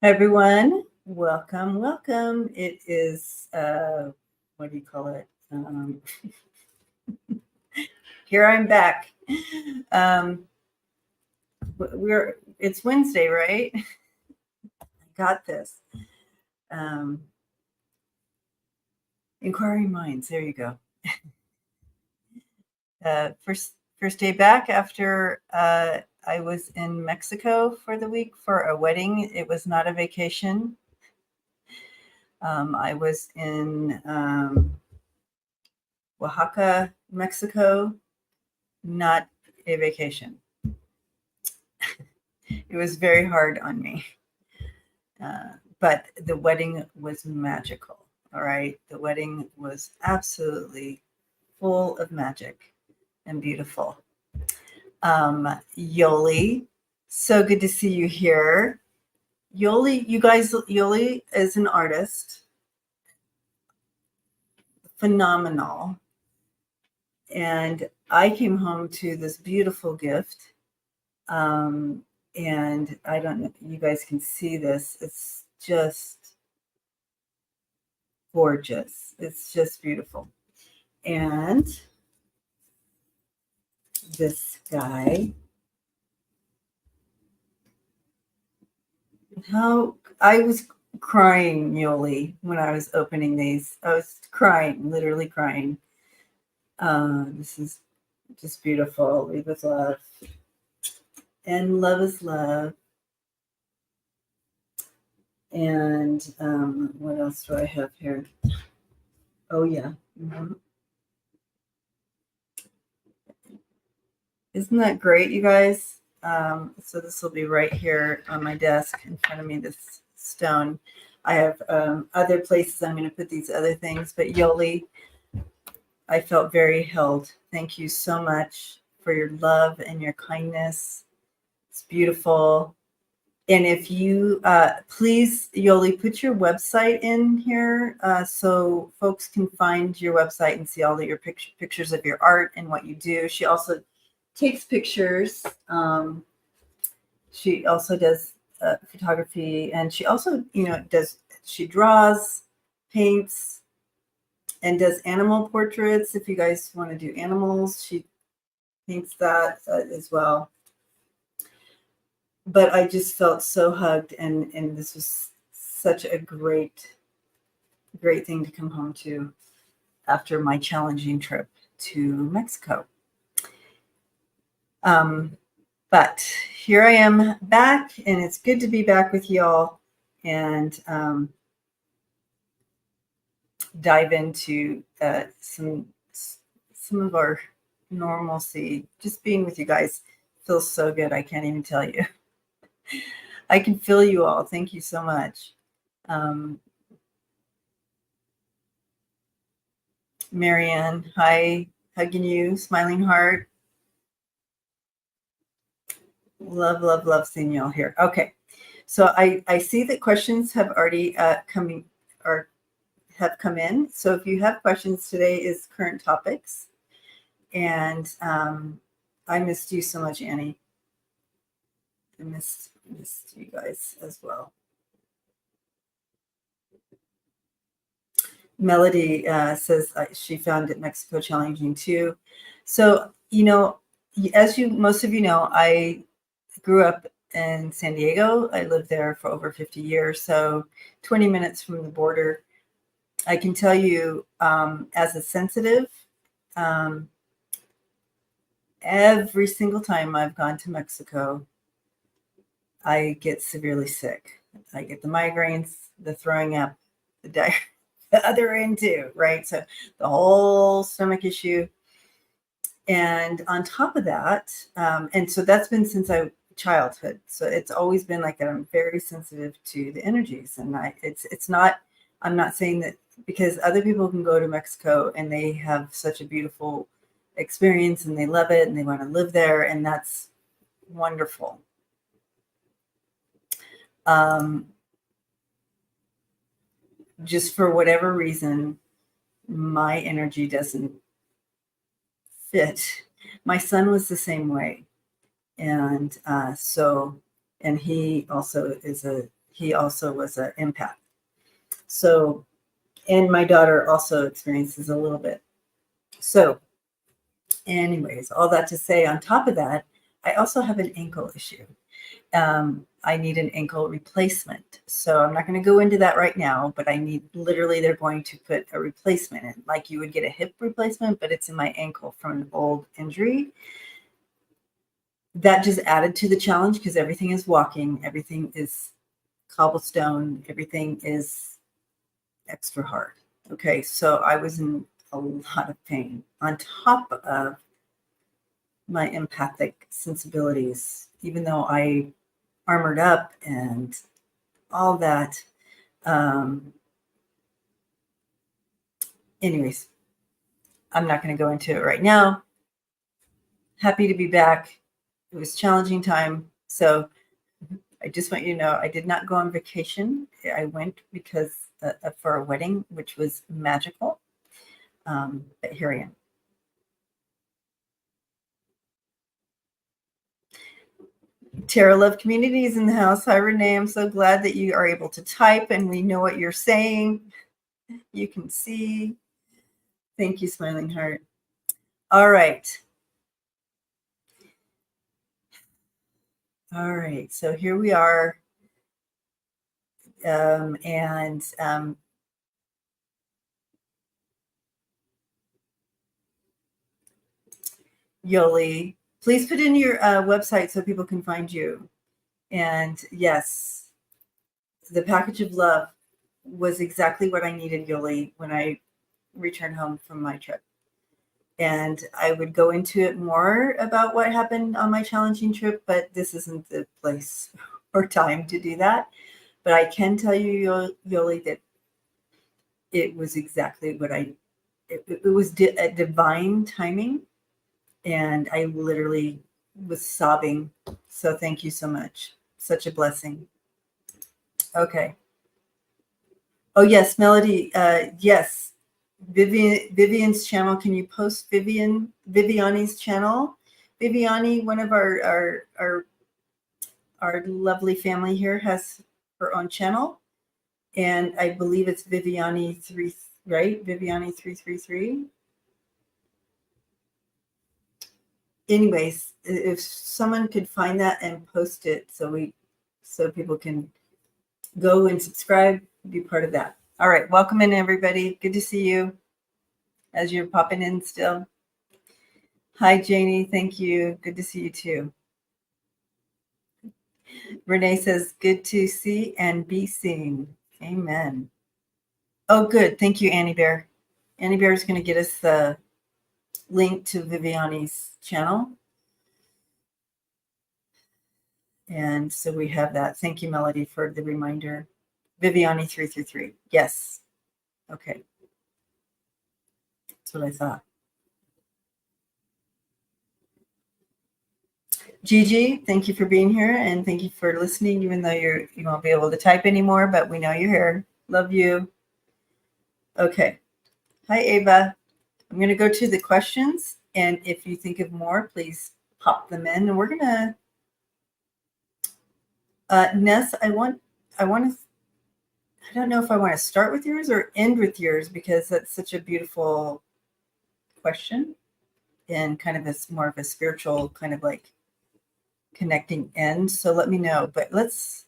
Hi everyone, welcome. It is what do you call it? Here I'm back. Um, it's Wednesday, right? I got this. Um, Inquiring minds. There you go. First day back after I was in Mexico for the week for a wedding. It was not a vacation. I was in Oaxaca, Mexico, not a vacation. It was very hard on me. But the wedding was magical. All right. The wedding was absolutely full of magic and beautiful. Yoli, so good to see you here. Yoli is an artist, phenomenal. And I came home to this beautiful gift. And I don't know, you guys can see this. It's just gorgeous. It's just beautiful. And this guy, how I was crying, Yoli, when I was opening these. I was crying, literally crying. This is just beautiful. Leave with love. And love is love. And what else do I have here? Oh, yeah. Mm-hmm. Isn't that great, you guys? So this will be right here on my desk in front of me, this stone. I have other places I'm going to put these other things, but Yoli, I felt very held. Thank you so much for your love and your kindness. It's beautiful. And if you please, Yoli, put your website in here so folks can find your website and see all of your pictures of your art and what you do. She also takes pictures. She also does photography, and she also, she draws, paints, and does animal portraits. If you guys want to do animals, she paints that as well. But I just felt so hugged, and this was such a great thing to come home to after my challenging trip to Mexico. But here I am back, and it's good to be back with y'all and dive into some of our normalcy. Just being with you guys feels so good. I can't even tell you. I can feel you all. Thank you so much. Marianne, hi, hugging you, smiling heart. Love seeing y'all here. Okay, so I see that questions have already have come in. So if you have questions, today is current topics, and I missed you so much, Annie. I missed you guys as well. Melody says she found it Mexico challenging too. So as most of you know, I grew up in San Diego. I lived there for over 50 years, so 20 minutes from the border. I can tell you, as a sensitive, every single time I've gone to Mexico, I get severely sick. I get the migraines, the throwing up, the diarrhea, the other end too, right? So the whole stomach issue. And on top of that, and so that's been since childhood. So it's always been like I'm very sensitive to the energies, and it's not. I'm not saying that because other people can go to Mexico and they have such a beautiful experience and they love it and they want to live there, and that's wonderful. Just for whatever reason, my energy doesn't fit. My son was the same way. And and he also is a he also was an empath. So, and my daughter also experiences a little bit. So anyways, all that to say, on top of that, I also have an ankle issue. I need an ankle replacement. So I'm not going to go into that right now, but I need, literally, they're going to put a replacement in, like you would get a hip replacement, but it's in my ankle from an old injury. That just added to the challenge because everything is walking, everything is cobblestone, everything is extra hard. Okay, so I was in a lot of pain on top of my empathic sensibilities, even though I armored up and all that. Anyways, I'm not going to go into it right now. Happy to be back. It was a challenging time. So I just want you to know I did not go on vacation. I went because for a wedding, which was magical. But here I am. Terra Love Community is in the house. Hi, Renee. I'm so glad that you are able to type and we know what you're saying. You can see. Thank you, Smiling Heart. All right. All right. So here we are. Yoli, please put in your website so people can find you. And yes, the package of love was exactly what I needed, Yoli, when I returned home from my trip. And I would go into it more about what happened on my challenging trip, but this isn't the place or time to do that. But I can tell you, Yoli, that it was exactly what it was a divine timing. And I literally was sobbing. So thank you so much. Such a blessing. Okay. Oh, yes, Melody. Yes. Vivian's channel. Can you post Viviani's channel? Viviani, one of our lovely family here, has her own channel. And I believe it's Viviani 3, right? Viviani 333. Anyways, if someone could find that and post it so people can go and subscribe, be part of that. All right, welcome in everybody. Good to see you as you're popping in still. Hi, Janie. Thank you. Good to see you too. Renee says, good to see and be seen. Amen. Oh, good. Thank you, Annie Bear. Annie Bear is going to get us the link to Viviani's channel. And so we have that. Thank you, Melody, for the reminder. Viviani 333. Yes. Okay. That's what I thought. Gigi, thank you for being here and thank you for listening, even though you won't be able to type anymore, but we know you're here. Love you. Okay. Hi, Ava. I'm going to go to the questions, and if you think of more, please pop them in. And we're going to Ness, I don't know if I want to start with yours or end with yours because that's such a beautiful question and kind of more of a spiritual kind of like connecting end. So let me know. But let's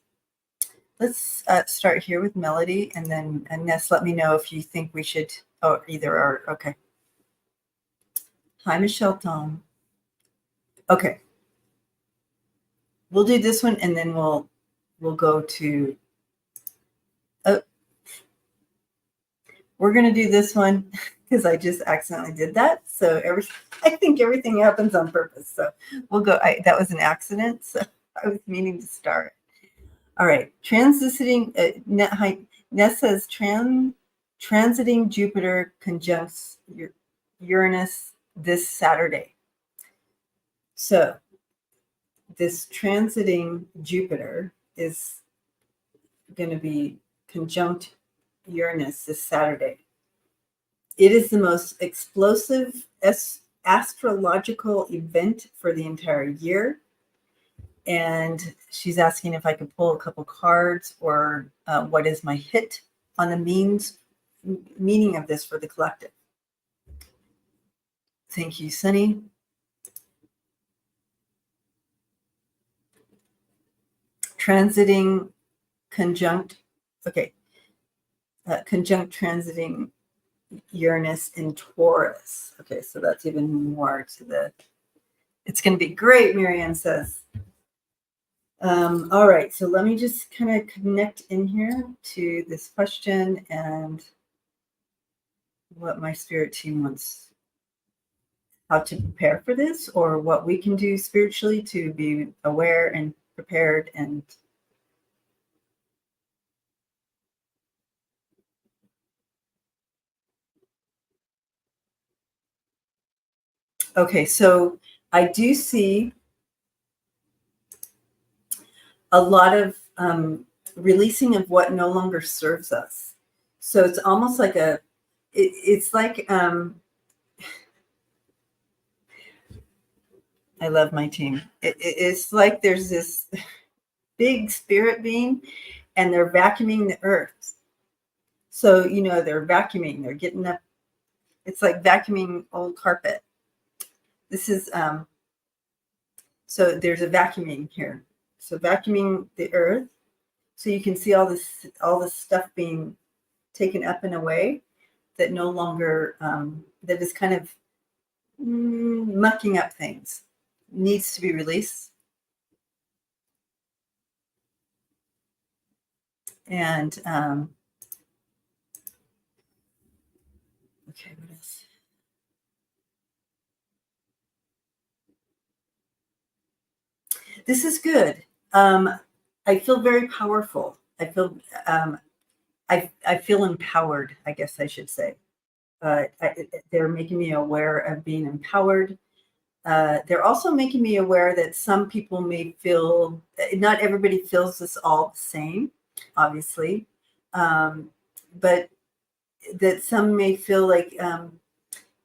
start here with Melody, and then Ness, let me know if you think we should. Oh, either or. Okay. Hi, Michelle Tom. Okay. We'll do this one, and then we'll go to. Oh, we're gonna do this one because I just accidentally did that. So I think everything happens on purpose. So we'll go. That was an accident. So I was meaning to start. All right. Transiting. Ness says transiting Jupiter conjuncts Uranus this Saturday. So this transiting Jupiter is going to be conjunct Uranus this Saturday. It is the most explosive astrological event for the entire year. And she's asking if I could pull a couple cards, or what is my hit on the meaning of this for the collective. Thank you, Sunny. Transiting conjunct, okay, conjunct transiting Uranus in Taurus. Okay, so that's even more to the, it's going to be great, Marianne says. All right, so let me just kind of connect in here to this question and what my spirit team wants, how to prepare for this, or what we can do spiritually to be aware and prepared. And okay, so I do see a lot of releasing of what no longer serves us. So it's almost like it's like, I love my team. It's like there's this big spirit being, and they're vacuuming the earth. So, they're vacuuming, they're getting up. It's like vacuuming old carpet. This is, so there's a vacuuming here. So vacuuming the earth. So you can see all this stuff being taken up and away that no longer, that is kind of mucking up things, needs to be released. And okay, what else? This is good. I feel very powerful. I feel I feel empowered, I guess I should say. They're making me aware of being empowered. They're also making me aware that some people may feel, not everybody feels this all the same, obviously, but that some may feel like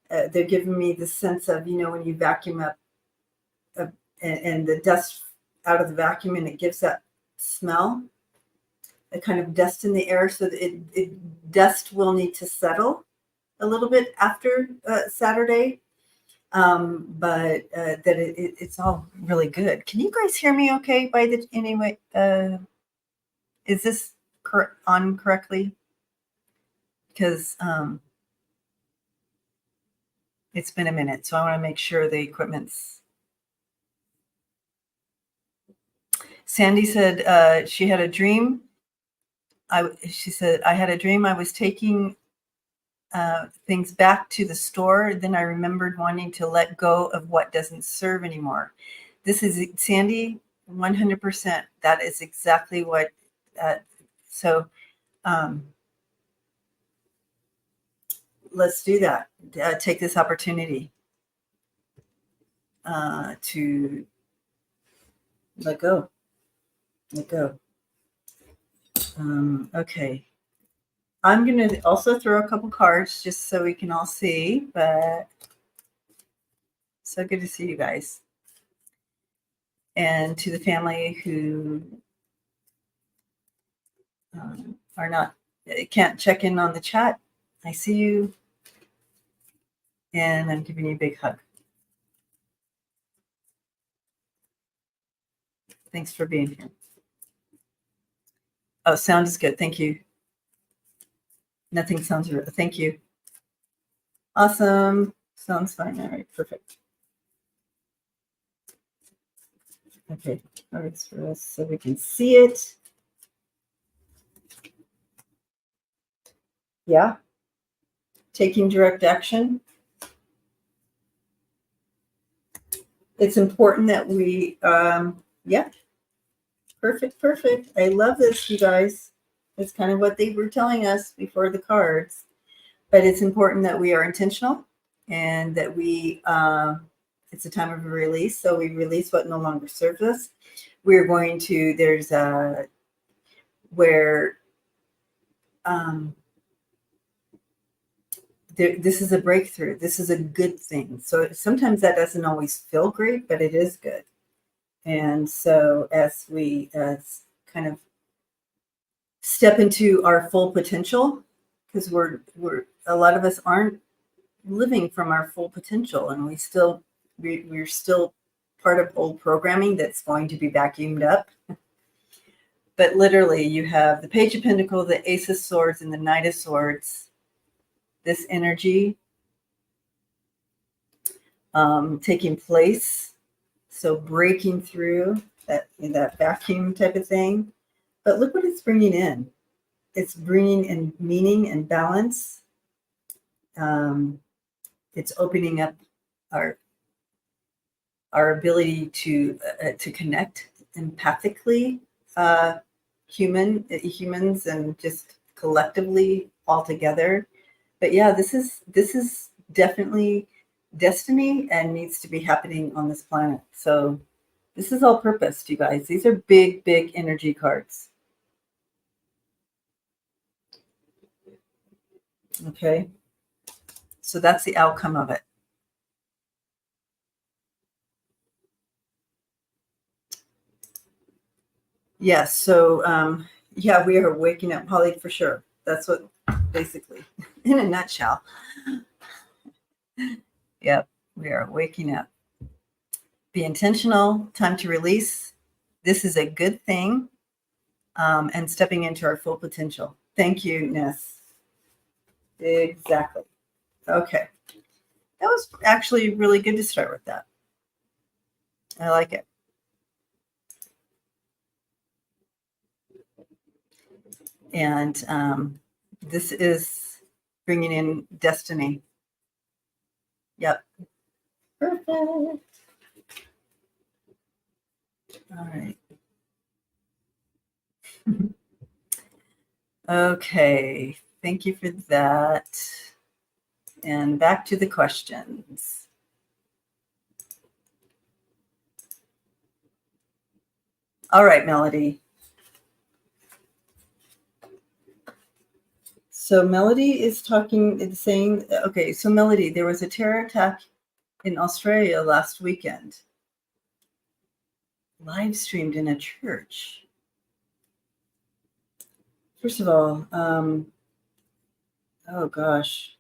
they're giving me the sense of, when you vacuum up and the dust out of the vacuum, and it gives that smell, a kind of dust in the air, so that dust will need to settle a little bit after Saturday, but that it's all really good. Can you guys hear me okay? Anyway, is this on correctly? Because it's been a minute, so I want to make sure the equipment's. Sandy said she had a dream. She said, I had a dream I was taking things back to the store. Then I remembered wanting to let go of what doesn't serve anymore. This is Sandy, 100%. That is exactly what. So let's do that. Take this opportunity to let go. Let go. Okay. I'm going to also throw a couple cards just so we can all see, but so good to see you guys. And to the family who are not, can't check in on the chat, I see you, and I'm giving you a big hug. Thanks for being here. Oh, sound is good. Thank you. Nothing sounds real. Thank you. Awesome. Sounds fine. All right. Perfect. Okay. Cards for us so we can see it. Yeah. Taking direct action. It's important that we, yeah. Perfect. I love this, you guys. It's kind of what they were telling us before the cards. But it's important that we are intentional, and that we, it's a time of release. So we release what no longer serves us. We're going to, there's where this is a breakthrough. This is a good thing. So sometimes that doesn't always feel great, but it is good. And so as we kind of step into our full potential, because we're a lot of us aren't living from our full potential, and we're still part of old programming that's going to be vacuumed up. But literally, you have the Page of Pentacles, the Ace of Swords, and the Knight of Swords. This energy taking place, so breaking through that vacuum type of thing. But look what it's bringing in. It's bringing in meaning and balance. It's opening up our ability to connect empathically, humans, and just collectively all together. But yeah, this is definitely destiny and needs to be happening on this planet. So this is all purposed, you guys. These are big, big energy cards. Okay. So that's the outcome of it. Yes. So, yeah, we are waking up, Holly, for sure. That's what, basically, in a nutshell. Yep. We are waking up. Be intentional. Time to release. This is a good thing. And stepping into our full potential. Thank you, Ness. Exactly. Okay. That was actually really good to start with that. I like it. And this is bringing in destiny. Yep. Perfect. All right. Okay. Thank you for that. And back to the questions. All right, Melody. So Melody is saying, okay, so Melody, there was a terror attack in Australia last weekend. Live streamed in a church. First of all, oh gosh,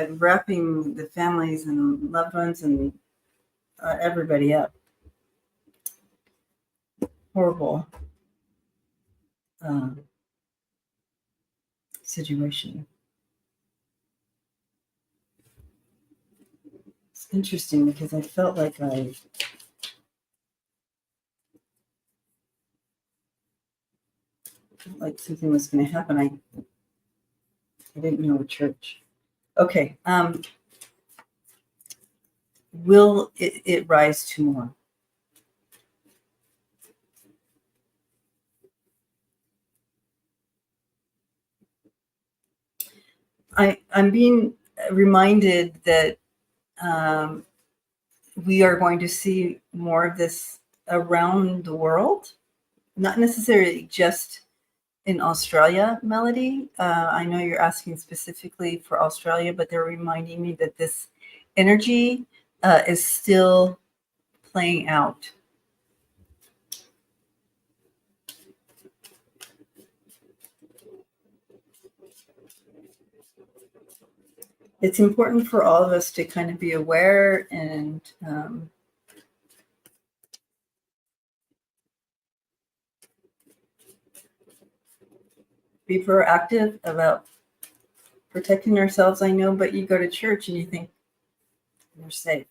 wrapping the families and loved ones and everybody up. Horrible situation. It's interesting because I felt like something was going to happen. I didn't know a church. Okay. Will it rise to more? I'm being reminded that we are going to see more of this around the world, not necessarily just in Australia, Melody. I know you're asking specifically for Australia, but they're reminding me that this energy is still playing out. It's important for all of us to kind of be aware and be proactive about protecting ourselves. I know, but you go to church and you think you're safe.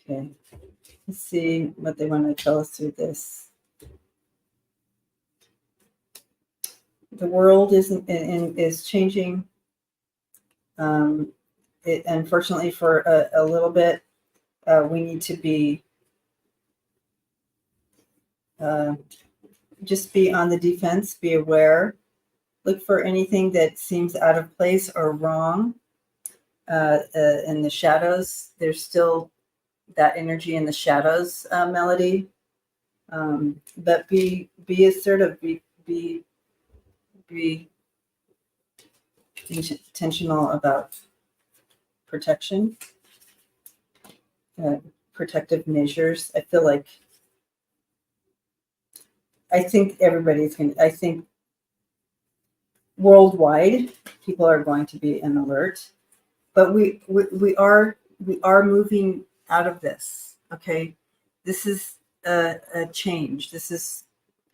Okay, let's see what they want to tell us through this. The world is changing. Unfortunately, for a little bit, we need to be just be on the defense, be aware, look for anything that seems out of place or wrong. In the shadows, there's still that energy in the shadows, Melody. But be assertive, be intentional about protection, protective measures. I feel like, I think I think worldwide people are going to be in alert, but we are moving out of this. Okay, this is a change. This is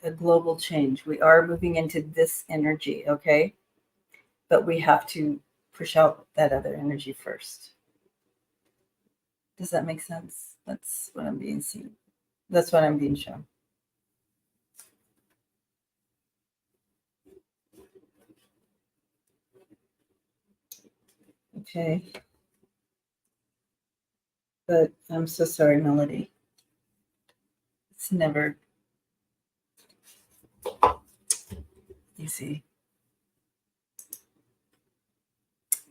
a global change. We are moving into this energy. Okay, but we have to push out that other energy first. Does that make sense? That's what I'm being seen. That's what I'm being shown. Okay. But I'm so sorry, Melody. It's never easy.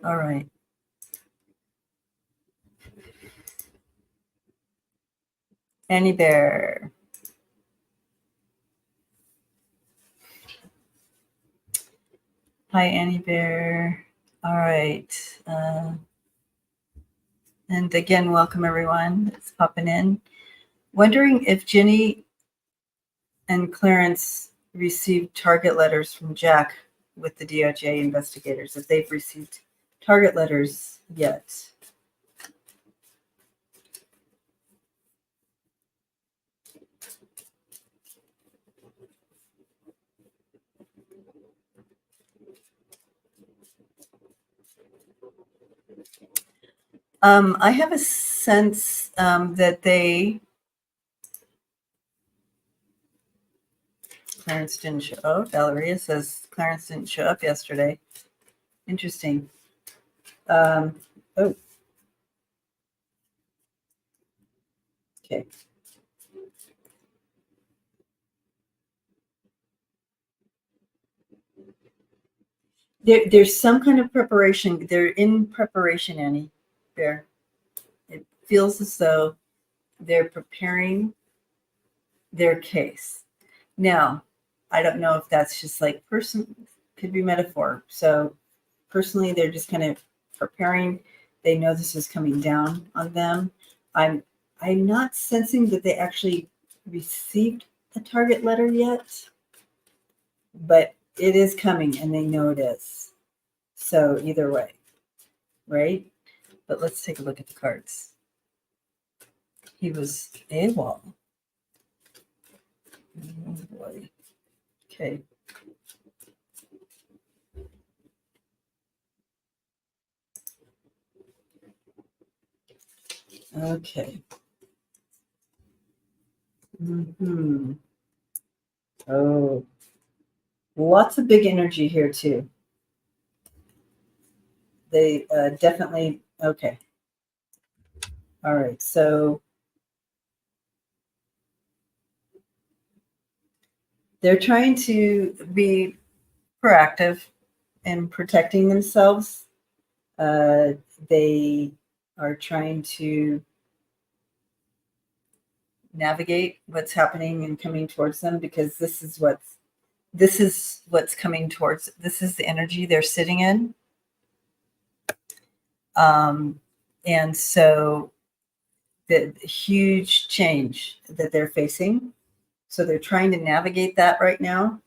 All right. Annie Bear. Hi, Annie Bear. All right. And again, welcome everyone that's popping in. Wondering if Ginny and Clarence received target letters from Jack with the DOJ investigators, if they've received target letters yet. I have a sense that Clarence didn't show up. Valeria says Clarence didn't show up yesterday. Interesting. Oh. Okay. There's some kind of preparation. They're in preparation, Annie Bear. It feels as though they're preparing their case. Now, I don't know if that's just like could be metaphor. So personally, they're just kind of preparing. They know this is coming down on them. I'm not sensing that they actually received a target letter yet, but it is coming and they know it is. So either way, right? But let's take a look at the cards. He was AWOL. Oh boy. Okay. Okay. Mm-hmm. Oh, lots of big energy here too. They definitely, okay. All right, so they're trying to be proactive in protecting themselves. They are trying to navigate what's happening and coming towards them, because this is what's coming towards. This is the energy they're sitting in. And so the huge change that they're facing. So they're trying to navigate that right now.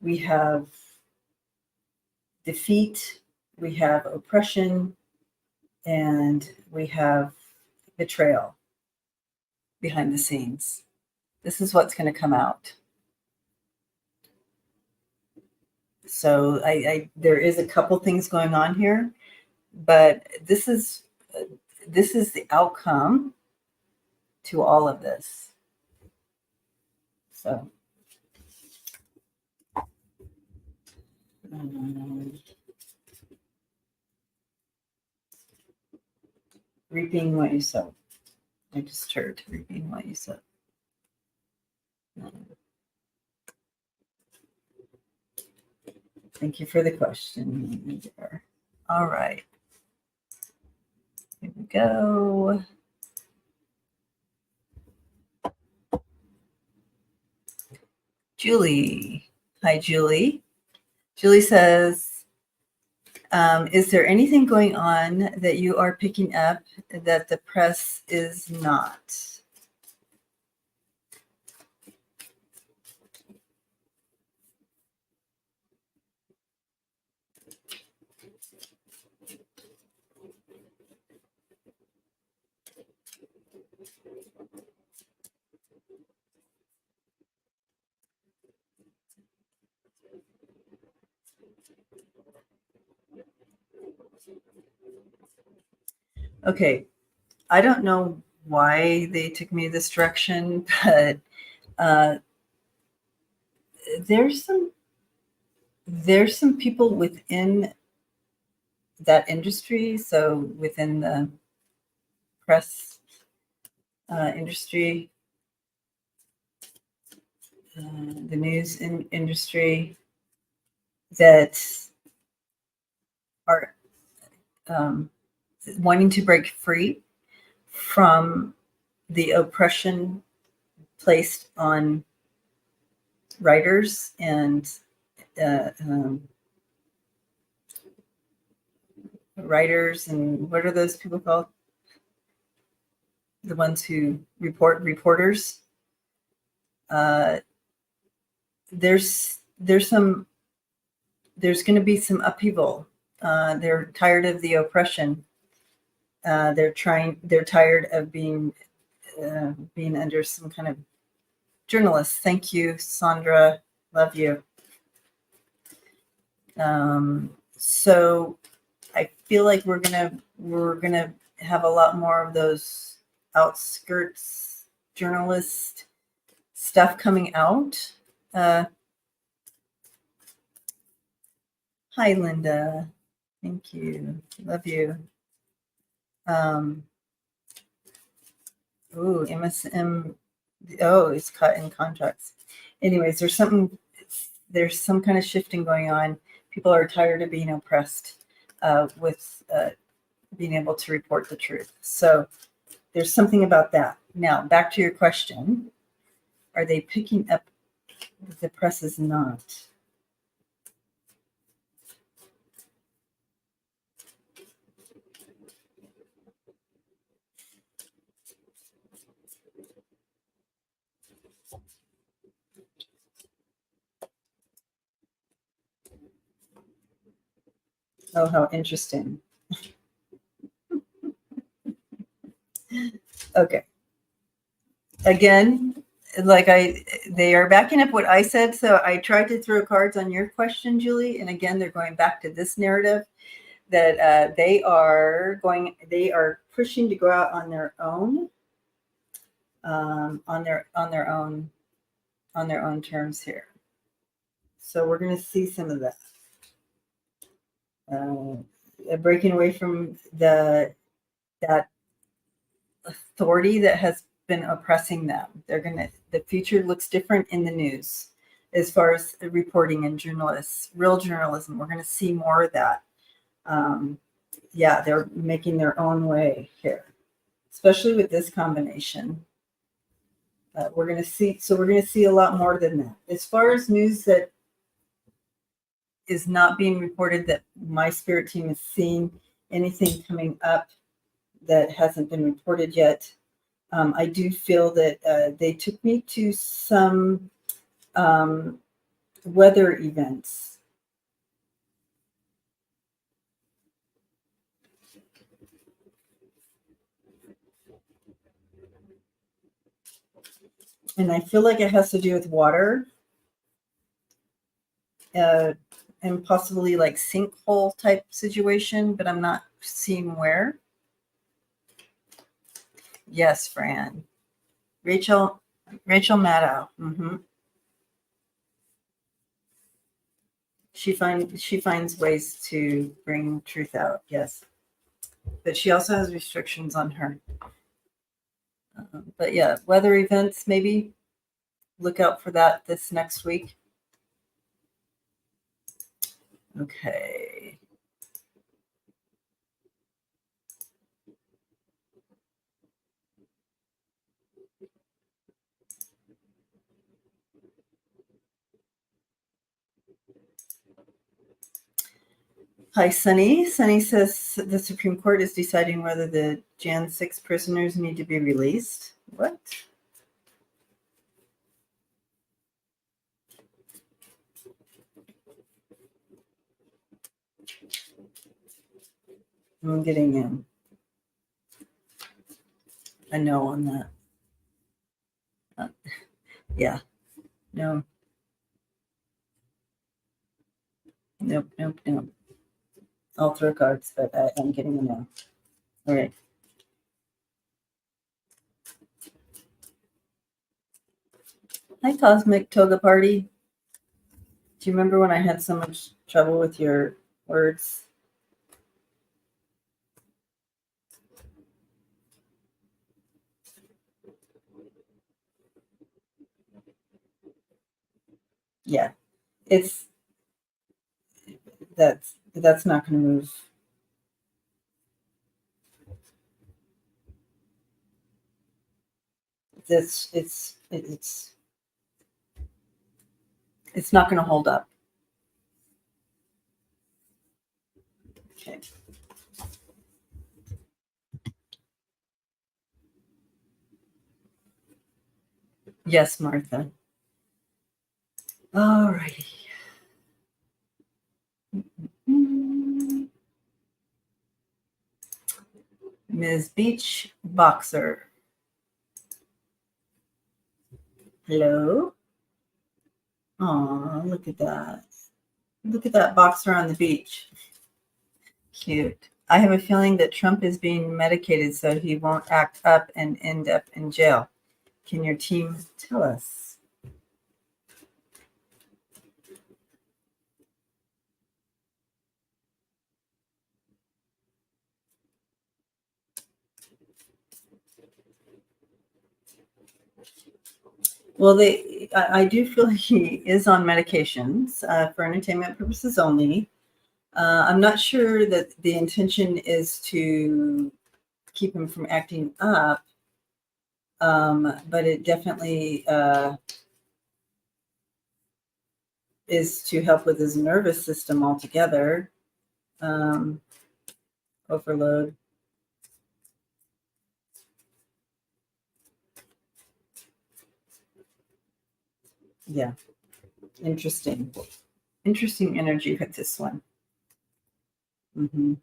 We have defeat, we have oppression, and we have betrayal behind the scenes. This is what's going to come out. So there is a couple things going on here, but this is the outcome to all of this. So reaping what you sow. I just heard reaping what you sow. Thank you for the question. All right. Here we go. Julie. Hi, Julie. Julie says, Is there anything going on that you are picking up that the press is not? Okay, I don't know why they took me this direction, but uh, there's some people within that industry, so within the press industry, the news industry, that are wanting to break free from the oppression placed on writers and what are those people called? The ones who reporters. There's going to be some upheaval. They're tired of the oppression. They're tired of being under some kind of journalist. Thank you, Sandra. Love you. So I feel like we're gonna have a lot more of those outskirts journalist stuff coming out. Hi, Linda. Thank you. Love you. MSM. Oh, it's caught in contracts. Anyways, there's some kind of shifting going on. People are tired of being oppressed with being able to report the truth. So there's something about that. Now, back to your question. Are they picking up the press is not? Oh, how interesting. Okay. Again, they are backing up what I said. So I tried to throw cards on your question, Julie. And again, they're going back to this narrative that they are pushing to go out on their own, on their own terms here. So we're going to see some of that. Breaking away from that authority that has been oppressing them. The future looks different in the news as far as reporting and real journalism. We're going to see more of that. They're making their own way here, especially with this combination. We're going to see a lot more than that. As far as news that is not being reported, that my spirit team is seeing anything coming up that hasn't been reported yet. I do feel that they took me to some weather events. And I feel like it has to do with water and possibly like sinkhole type situation, but I'm not seeing where. Yes, Fran. Rachel Maddow. Mm-hmm. She finds ways to bring truth out. Yes, but she also has restrictions on her. But yeah, weather events, maybe look out for that this next week. Okay. Hi, Sunny. Sunny says the Supreme Court is deciding whether the Jan 6 prisoners need to be released. What? I'm getting a no on that. Yeah. No. Nope. I'll throw cards, but I'm getting a no. All right. Hi, Cosmic Toga Party. Do you remember when I had so much trouble with your words? Yeah. That's not going to move. It's not going to hold up. Okay. Yes, Martha. All righty. Ms. Beach Boxer. Hello. Oh, look at that. Look at that boxer on the beach. Cute. I have a feeling that Trump is being medicated so he won't act up and end up in jail. Can your team tell us? Well, I do feel he is on medications for entertainment purposes only. I'm not sure that the intention is to keep him from acting up, but it definitely is to help with his nervous system altogether. Overload. Yeah. Interesting energy with this one. Mm-hmm.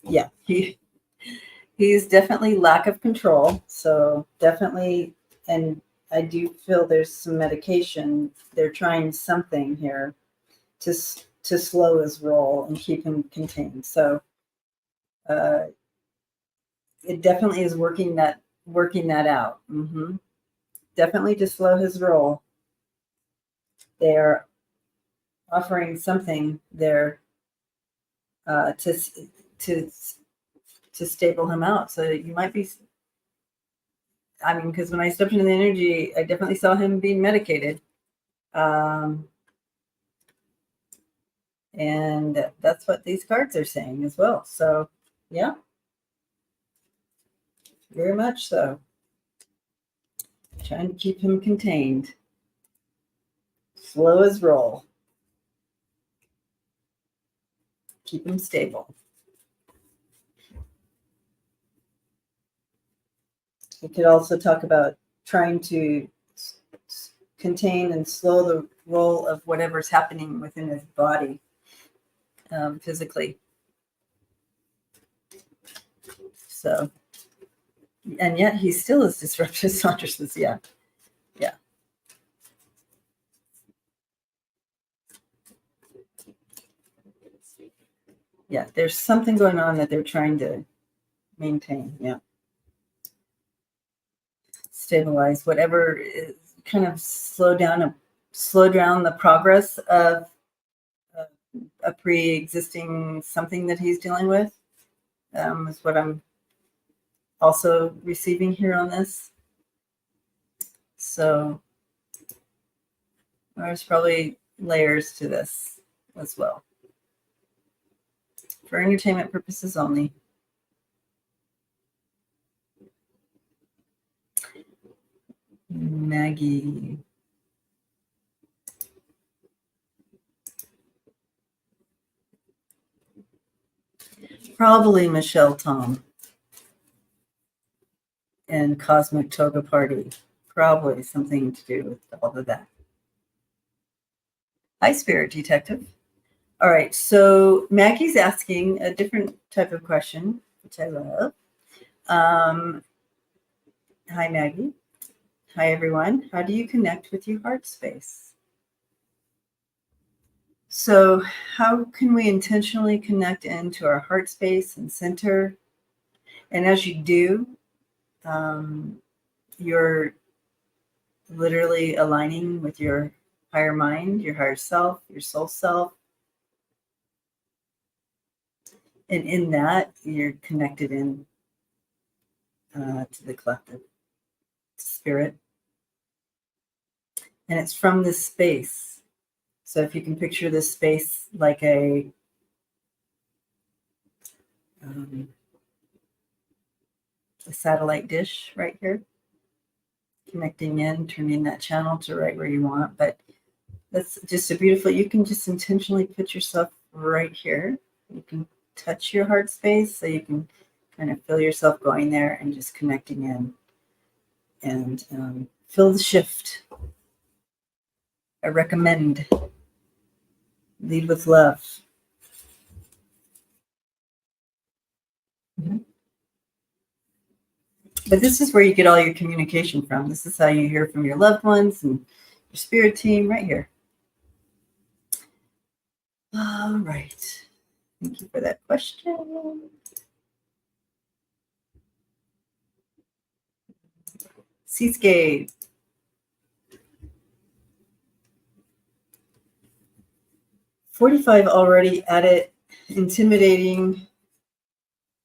Yeah, he's definitely lack of control. So definitely, and I do feel there's some medication. They're trying something here to slow his roll and keep him contained. So it definitely is working that out. Mm-hmm. Definitely to slow his roll. They're offering something there to stable him out. So you might be. I mean, because when I stepped into the energy, I definitely saw him being medicated. And that's what these cards are saying as well. So, yeah, very much so. Trying to keep him contained. Slow his roll. Keep him stable. We could also talk about trying to contain and slow the roll of whatever's happening within his body physically. So, and yet he still is disruptive. Saunders says, yeah. Yeah, there's something going on that they're trying to maintain. Yeah. Stabilize whatever is kind of slow down the progress of a pre-existing something that he's dealing with is what I'm also receiving here on this. So there's probably layers to this as well. For entertainment purposes only. Maggie. Probably Michelle Tom and Cosmic Toga Party. Probably something to do with all of that. Hi, Spirit Detective. All right, so Maggie's asking a different type of question, which I love. Hi, Maggie. Hi, everyone. How do you connect with your heart space? So how can we intentionally connect into our heart space and center? And as you do, you're literally aligning with your higher mind, your higher self, your soul self. And in that, you're connected in to the collective, to spirit. And it's from this space. So if you can picture this space like a satellite dish right here, connecting in, turning that channel to right where you want. But that's just a beautiful, you can just intentionally put yourself right here. You can touch your heart space so you can kind of feel yourself going there and just connecting in and feel the shift. I recommend lead with love. Mm-hmm. But this is where you get all your communication from. This is how you hear from your loved ones and your spirit team right here. All right. Thank you for that question. Seascape. 45 already at it, intimidating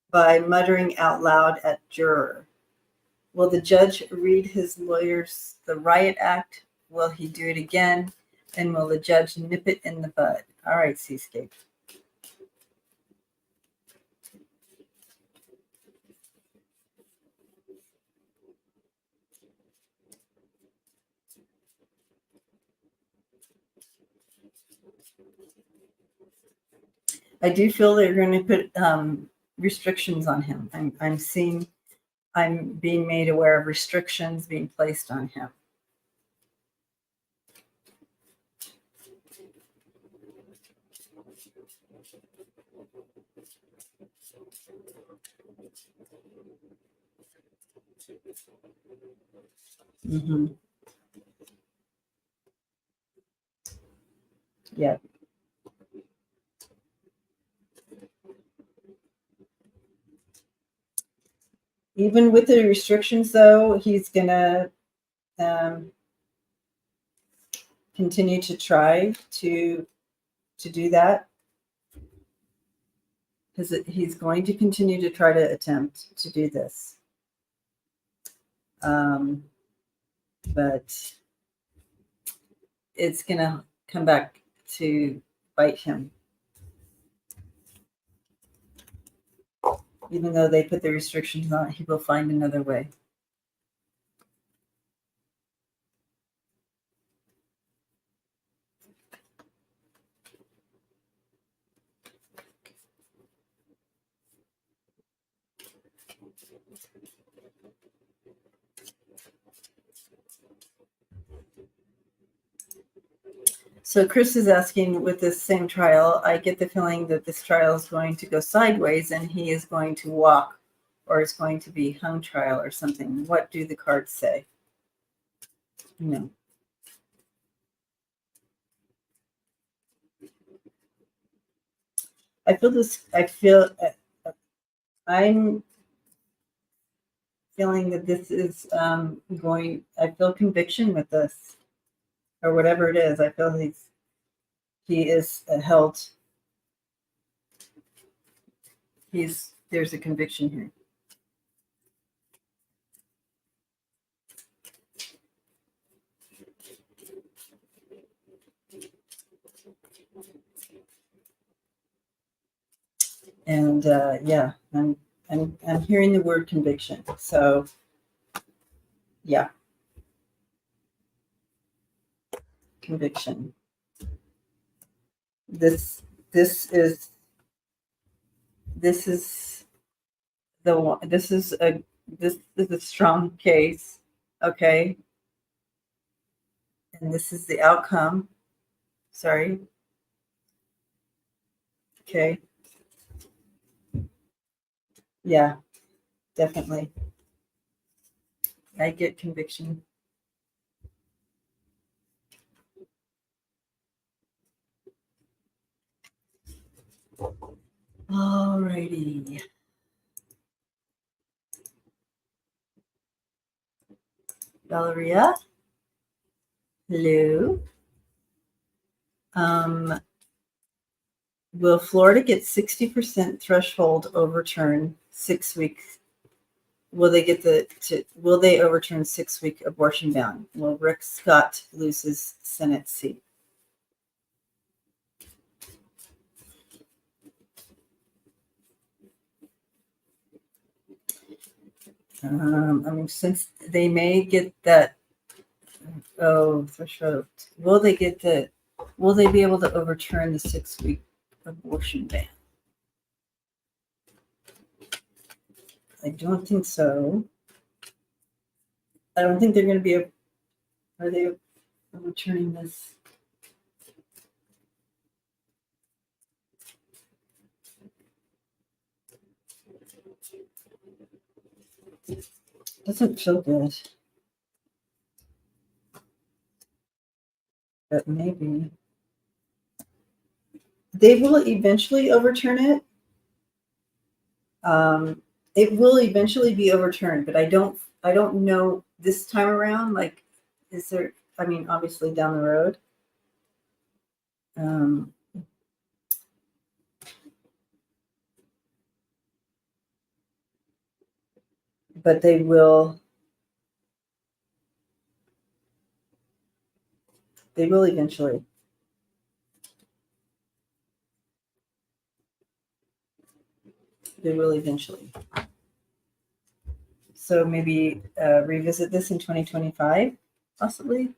by muttering out loud at juror. Will the judge read his lawyers the riot act? Will he do it again? And will the judge nip it in the bud? All right, Seascape. I do feel they're going to put restrictions on him. I'm being made aware of restrictions being placed on him. Mm-hmm. Yeah. Even with the restrictions, though, he's going to continue to try to do that. Because he's going to continue to try to attempt to do this. But it's going to come back to bite him. Even though they put the restrictions on it, he will find another way. So Chris is asking, with this same trial, I get the feeling that this trial is going to go sideways and he is going to walk, or it's going to be hung trial or something. What do the cards say? No. I'm feeling that this is I feel conviction with this, or whatever it is. I feel he is held. There's a conviction here. And yeah, I'm hearing the word conviction. So yeah, conviction. This is this is the one. This is a strong case, okay? And this is the outcome. Sorry. Okay. Yeah, definitely. I get conviction. Alrighty. Valeria. Hello. Will Florida get 60% threshold overturn 6 weeks? Will they overturn 6-week abortion ban? Will Rick Scott lose his Senate seat? Since they may get that threshold, will they be able to overturn the 6-week abortion ban? I don't think so. I don't think they're going to be. Are they overturning this? Doesn't feel good. But maybe. They will eventually overturn it. It will eventually be overturned, but I don't know this time around. Like, is there? I mean, obviously down the road. But they will. They will eventually. They will eventually. So maybe revisit this in 2025, possibly.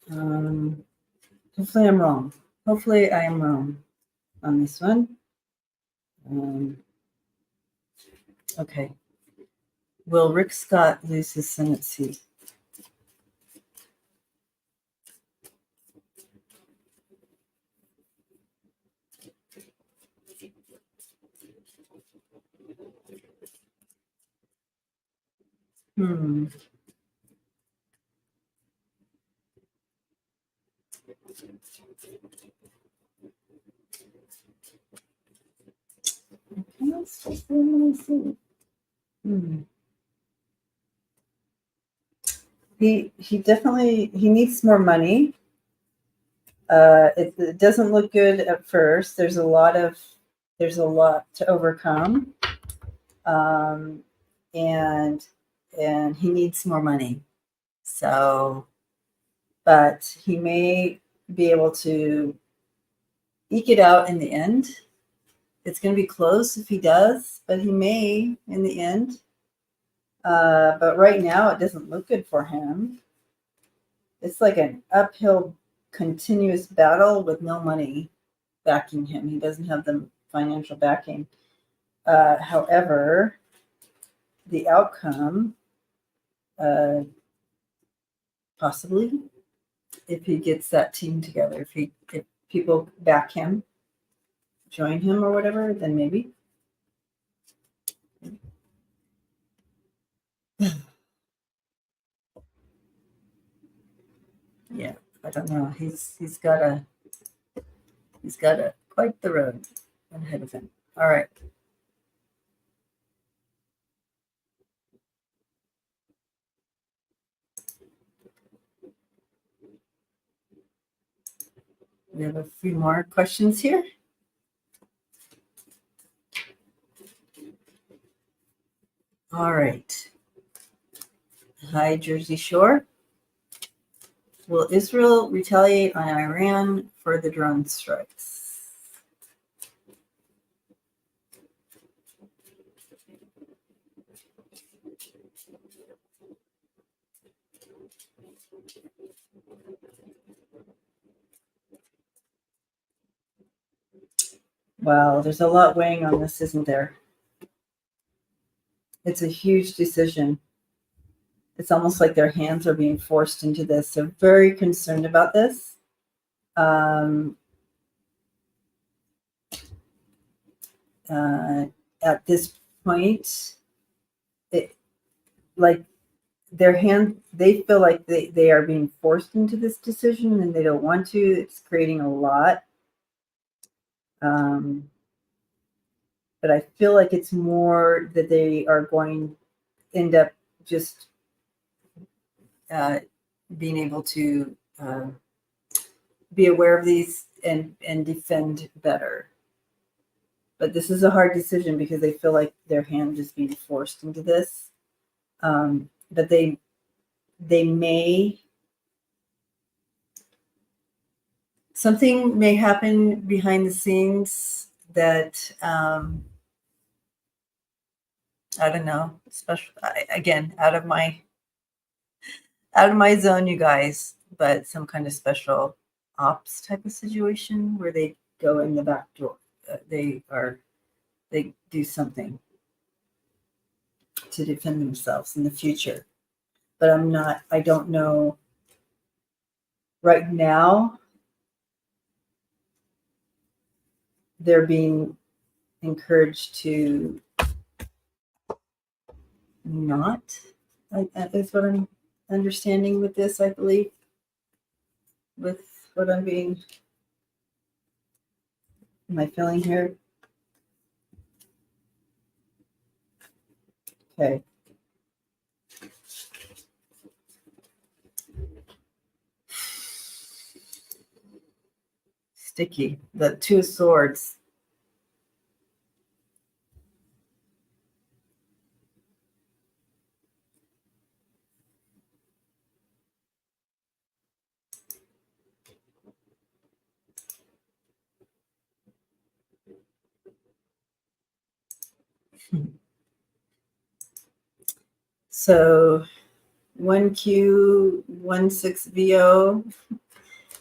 Hopefully I'm wrong. Hopefully I am wrong on this one. Okay. Will Rick Scott lose his Senate seat? He definitely needs more money. It doesn't look good at first. There's a lot to overcome, and he needs more money. So, but he may be able to eke it out in the end. It's going to be close if he does, but he may in the end. But right now, it doesn't look good for him. It's like an uphill, continuous battle with no money backing him. He doesn't have the financial backing. However, the outcome, possibly, if he gets that team together, if people back him, join him or whatever, then maybe. Yeah, I don't know. He's got quite the road ahead of him. All right. We have a few more questions here. All right. Hi, Jersey Shore. Will Israel retaliate on Iran for the drone strikes? Wow, there's a lot weighing on this, isn't there? It's a huge decision. It's almost like their hands are being forced into this. They're very concerned about this. At this point, it like their hand, they feel like they are being forced into this decision and they don't want to. It's creating a lot. But I feel like it's more that they are going to end up just being able to be aware of these and defend better. But this is a hard decision because they feel like their hand is being forced into this. But they may, something may happen behind the scenes that I don't know, special, again, out of my zone, you guys, but some kind of special ops type of situation where they go in the back door. They do something to defend themselves in the future. But I don't know right now. They're being encouraged to not. That's what I'm understanding with this, I believe. With what am I feeling here? Okay. Sticky. The Two of Swords. So 1Q16VO.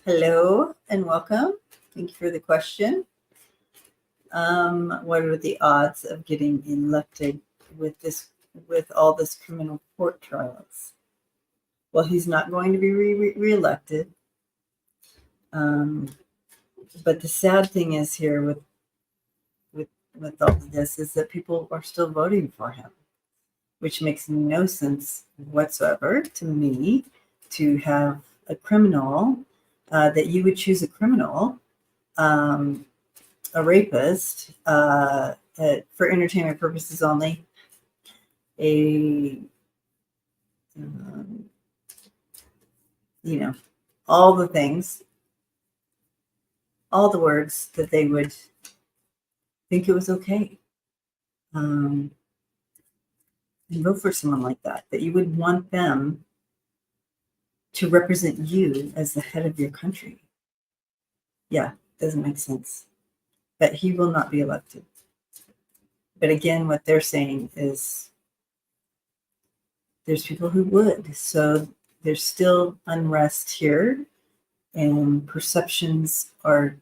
Hello and welcome. Thank you for the question. What are the odds of getting elected with all this criminal court trials? Well, he's not going to be reelected. But the sad thing is here with all of this is that people are still voting for him, which makes no sense whatsoever to me to have a criminal, that you would choose a criminal, a rapist, for entertainment purposes only, all the things, all the words that they would think it was okay. And vote for someone like that you would want them to represent you as the head of your country. Yeah, doesn't make sense. But he will not be elected. But again, what they're saying is there's people who would. So there's still unrest here, and perceptions are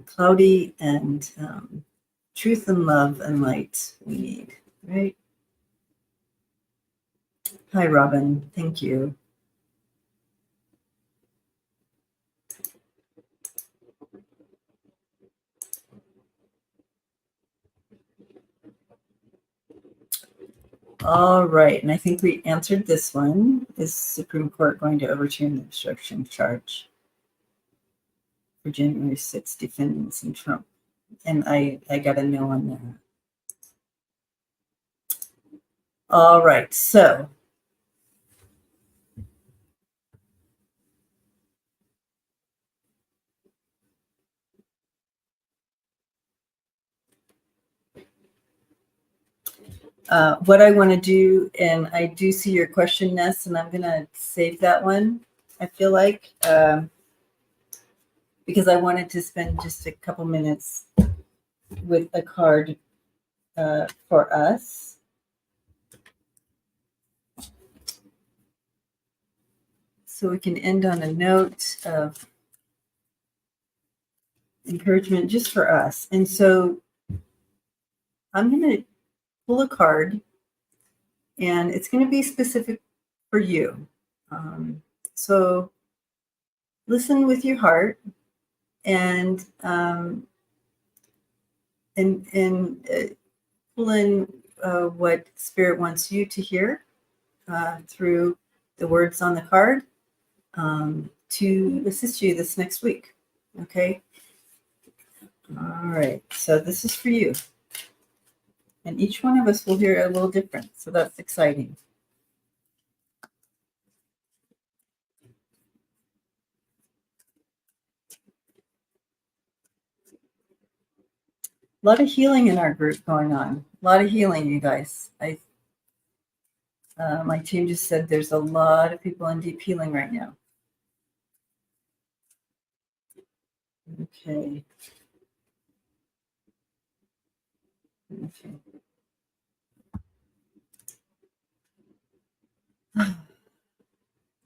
cloudy, and truth and love and light we need, right? Hi, Robin. Thank you. All right, and I think we answered this one. Is Supreme Court going to overturn the obstruction charge for January 6th defendants in Trump? And I got a no on that. All right, so what I want to do, and I do see your question, Ness, and I'm going to save that one, I feel like, because I wanted to spend just a couple minutes with a card for us. So we can end on a note of encouragement just for us. And so I'm going to pull a card, and it's going to be specific for you. So listen with your heart, and pull in what Spirit wants you to hear through the words on the card to assist you this next week. Okay. All right. So this is for you. And each one of us will hear a little different. So that's exciting. A lot of healing in our group going on. A lot of healing, you guys. My team just said there's a lot of people in deep healing right now. Okay. Okay.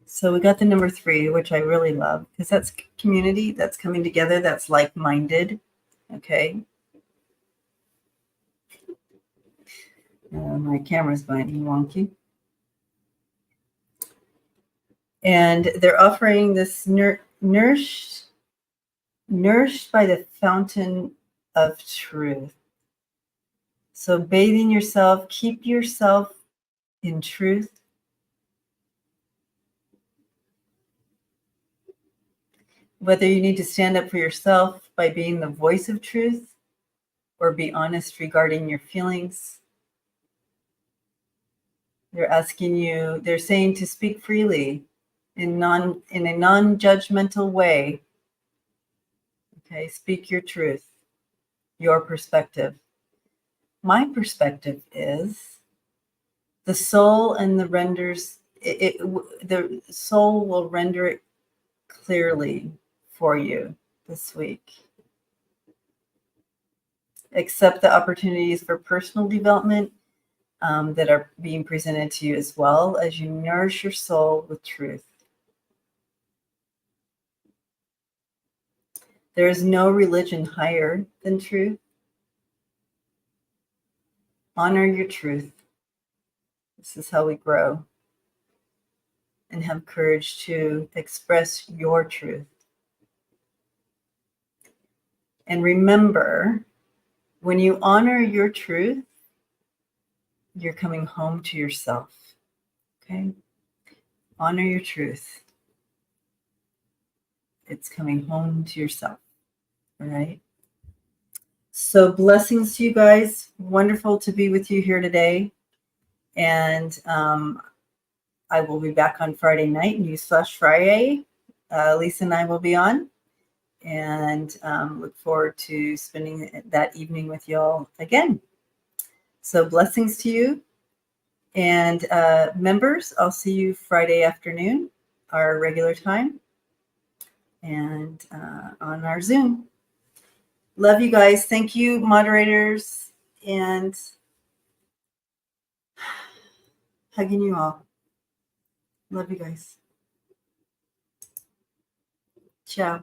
So we got the number 3, which I really love because that's community, that's coming together, that's like-minded. Okay. My camera's going wonky. And they're offering this nourished by the fountain of truth. So bathing yourself, keep yourself in truth. Whether you need to stand up for yourself by being the voice of truth or be honest regarding your feelings. They're asking you, they're saying to speak freely in a non-judgmental way. Okay, speak your truth, your perspective. My perspective is the soul and the soul will render it clearly for you this week. Accept the opportunities for personal development that are being presented to you as well as you nourish your soul with truth. There is no religion higher than truth. Honor your truth. This is how we grow and have courage to express your truth. And remember, when you honor your truth, you're coming home to yourself. Okay? Honor your truth. It's coming home to yourself. All right? So blessings to you guys. Wonderful to be with you here today. And I will be back on Friday night, Newsflash Friday. Lisa and I will be on. And look forward to spending that evening with y'all again. So blessings to you. And members, I'll see you Friday afternoon, our regular time, and on our Zoom. Love you guys. Thank you, moderators, and hugging you all. Love you guys. Ciao.